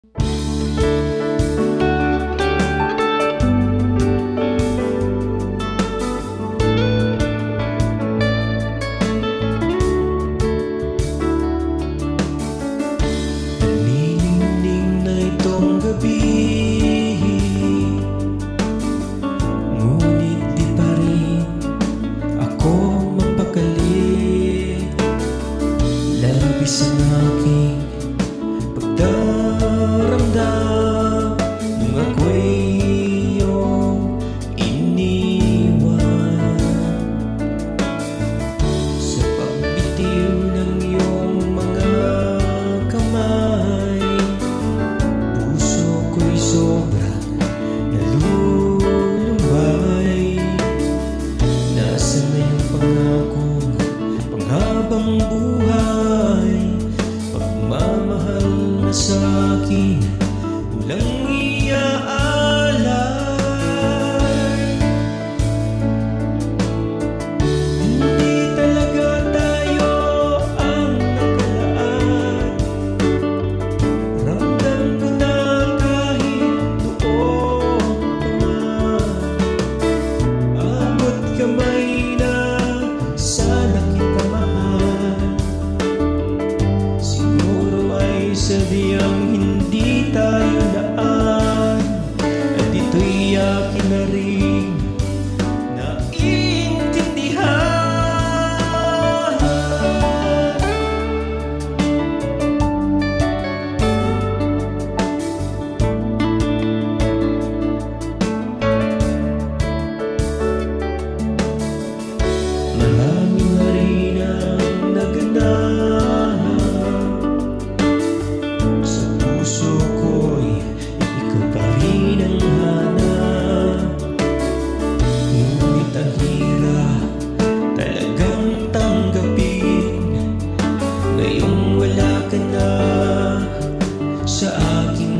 Naniningning na itong gabi, ngunit di pa rin ako mapakali. Labis ang aking pagdaramdam nung ako'y iyong iniwan. Sa pagbitiw ng iyong mga kamay, puso ko'y sobrang nalulumbay. Nasaan na yung pangakong panghabang buhay, pagmamahal na sa'kin walang iaalay. Hindi talaga tayo ang nakalaan. Ramdam ko na kahit noon pa man, abot kamay na sana kita mahal. Siguro ay sadyang hindi tayo daan, at ito'y akin na rin naiintindihan. Marami na rin ang naganap sa puso ko'y ikaw pa rin ang hanap. Ngunit ang hirap talagang tanggapin ngayong wala ka na sa aking